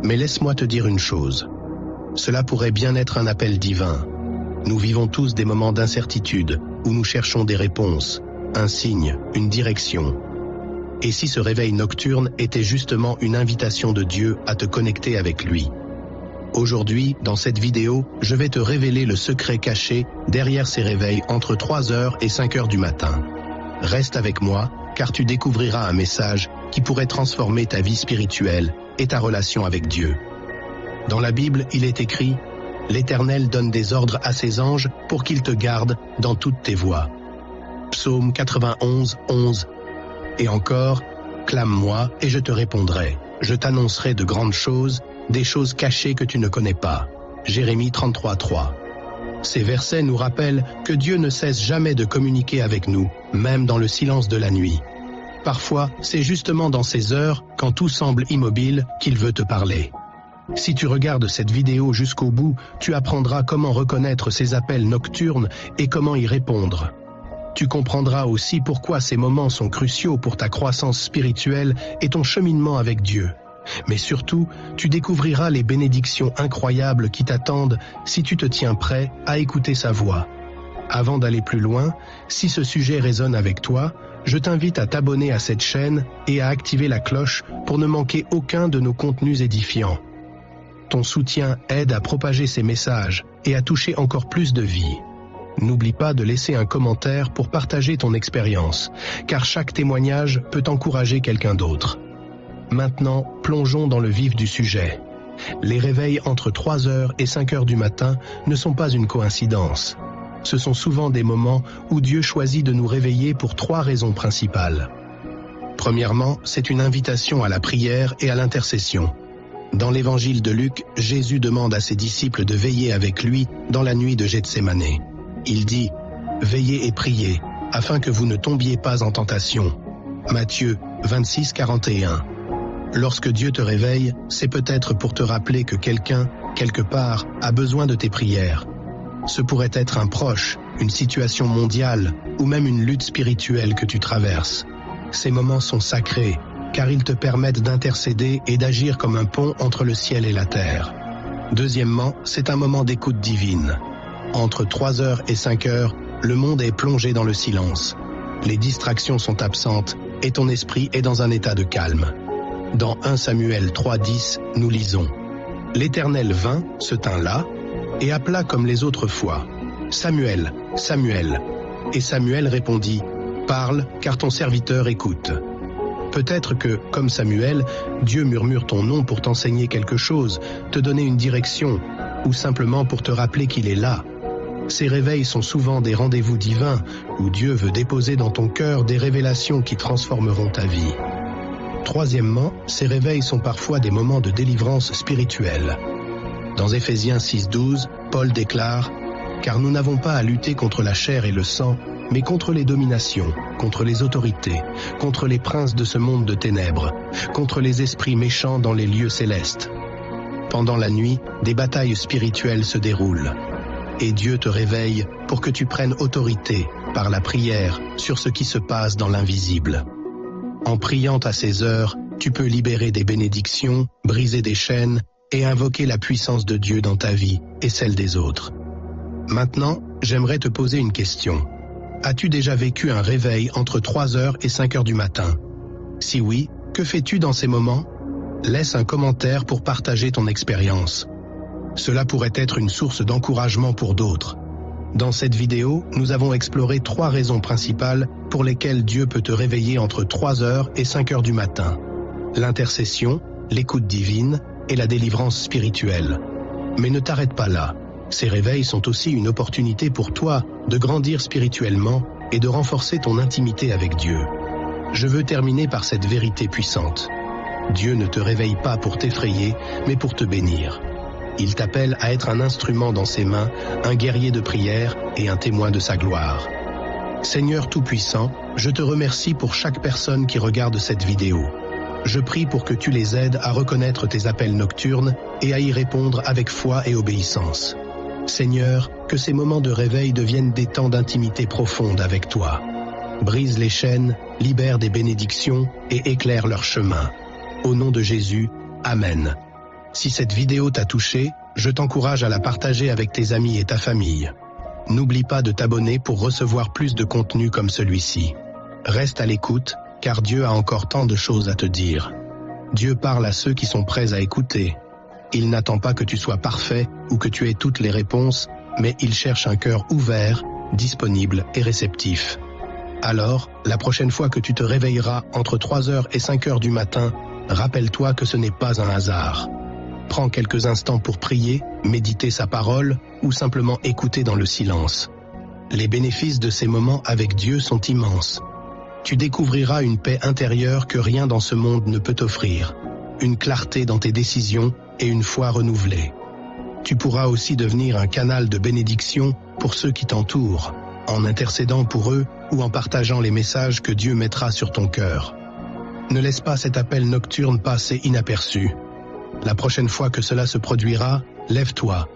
Mais laisse-moi te dire une chose. Cela pourrait bien être un appel divin. Nous vivons tous des moments d'incertitude où nous cherchons des réponses, un signe, une direction. Et si ce réveil nocturne était justement une invitation de Dieu à te connecter avec lui? Aujourd'hui, dans cette vidéo, je vais te révéler le secret caché derrière ces réveils entre 3h et 5h du matin. Reste avec moi, car tu découvriras un message qui pourrait transformer ta vie spirituelle et ta relation avec Dieu. Dans la Bible, il est écrit « L'Éternel donne des ordres à ses anges pour qu'ils te gardent dans toutes tes voies. » Psaume 91, 11. Et encore « Clame-moi et je te répondrai. Je t'annoncerai de grandes choses, des choses cachées que tu ne connais pas. » Jérémie 33, 3. Ces versets nous rappellent que Dieu ne cesse jamais de communiquer avec nous, même dans le silence de la nuit. Parfois, c'est justement dans ces heures, quand tout semble immobile, qu'il veut te parler. Si tu regardes cette vidéo jusqu'au bout, tu apprendras comment reconnaître ces appels nocturnes et comment y répondre. Tu comprendras aussi pourquoi ces moments sont cruciaux pour ta croissance spirituelle et ton cheminement avec Dieu. Mais surtout, tu découvriras les bénédictions incroyables qui t'attendent si tu te tiens prêt à écouter sa voix. Avant d'aller plus loin, si ce sujet résonne avec toi, je t'invite à t'abonner à cette chaîne et à activer la cloche pour ne manquer aucun de nos contenus édifiants. Ton soutien aide à propager ces messages et à toucher encore plus de vies. N'oublie pas de laisser un commentaire pour partager ton expérience, car chaque témoignage peut encourager quelqu'un d'autre. Maintenant, plongeons dans le vif du sujet. Les réveils entre 3h et 5h du matin ne sont pas une coïncidence. Ce sont souvent des moments où Dieu choisit de nous réveiller pour 3 raisons principales. Premièrement, c'est une invitation à la prière et à l'intercession. Dans l'évangile de Luc, Jésus demande à ses disciples de veiller avec lui dans la nuit de Gethsémane. Il dit « Veillez et priez, afin que vous ne tombiez pas en tentation. » Matthieu 26, 41. Lorsque Dieu te réveille, c'est peut-être pour te rappeler que quelqu'un, quelque part, a besoin de tes prières. Ce pourrait être un proche, une situation mondiale, ou même une lutte spirituelle que tu traverses. Ces moments sont sacrés, car ils te permettent d'intercéder et d'agir comme un pont entre le ciel et la terre. Deuxièmement, c'est un moment d'écoute divine. Entre 3h et 5h, le monde est plongé dans le silence. Les distractions sont absentes et ton esprit est dans un état de calme. Dans 1 Samuel 3,10, nous lisons « L'Éternel vint, se tint là, et appela comme les autres fois. Samuel, Samuel. Et Samuel répondit, parle, car ton serviteur écoute. » Peut-être que, comme Samuel, Dieu murmure ton nom pour t'enseigner quelque chose, te donner une direction, ou simplement pour te rappeler qu'il est là. Ces réveils sont souvent des rendez-vous divins, où Dieu veut déposer dans ton cœur des révélations qui transformeront ta vie. Troisièmement, ces réveils sont parfois des moments de délivrance spirituelle. Dans Éphésiens 6,12, Paul déclare « Car nous n'avons pas à lutter contre la chair et le sang, mais contre les dominations, contre les autorités, contre les princes de ce monde de ténèbres, contre les esprits méchants dans les lieux célestes. » Pendant la nuit, des batailles spirituelles se déroulent. Et Dieu te réveille pour que tu prennes autorité, par la prière, sur ce qui se passe dans l'invisible. En priant à ces heures, tu peux libérer des bénédictions, briser des chaînes et invoquer la puissance de Dieu dans ta vie et celle des autres. Maintenant, j'aimerais te poser une question. As-tu déjà vécu un réveil entre 3h et 5h du matin? Si oui, que fais-tu dans ces moments? Laisse un commentaire pour partager ton expérience. Cela pourrait être une source d'encouragement pour d'autres. Dans cette vidéo, nous avons exploré 3 raisons principales pour lesquelles Dieu peut te réveiller entre 3h et 5h du matin. L'intercession, l'écoute divine et la délivrance spirituelle. Mais ne t'arrête pas là. Ces réveils sont aussi une opportunité pour toi de grandir spirituellement et de renforcer ton intimité avec Dieu. Je veux terminer par cette vérité puissante. Dieu ne te réveille pas pour t'effrayer, mais pour te bénir. Il t'appelle à être un instrument dans ses mains, un guerrier de prière et un témoin de sa gloire. Seigneur Tout-Puissant, je te remercie pour chaque personne qui regarde cette vidéo. Je prie pour que tu les aides à reconnaître tes appels nocturnes et à y répondre avec foi et obéissance. Seigneur, que ces moments de réveil deviennent des temps d'intimité profonde avec toi. Brise les chaînes, libère des bénédictions et éclaire leur chemin. Au nom de Jésus, Amen. Si cette vidéo t'a touché, je t'encourage à la partager avec tes amis et ta famille. N'oublie pas de t'abonner pour recevoir plus de contenu comme celui-ci. Reste à l'écoute, car Dieu a encore tant de choses à te dire. Dieu parle à ceux qui sont prêts à écouter. Il n'attend pas que tu sois parfait ou que tu aies toutes les réponses, mais il cherche un cœur ouvert, disponible et réceptif. Alors, la prochaine fois que tu te réveilleras entre 3h et 5h du matin, rappelle-toi que ce n'est pas un hasard. Prends quelques instants pour prier, méditer sa parole ou simplement écouter dans le silence. Les bénéfices de ces moments avec Dieu sont immenses. Tu découvriras une paix intérieure que rien dans ce monde ne peut t'offrir, une clarté dans tes décisions et une foi renouvelée. Tu pourras aussi devenir un canal de bénédiction pour ceux qui t'entourent, en intercédant pour eux ou en partageant les messages que Dieu mettra sur ton cœur. Ne laisse pas cet appel nocturne passer inaperçu. La prochaine fois que cela se produira, lève-toi,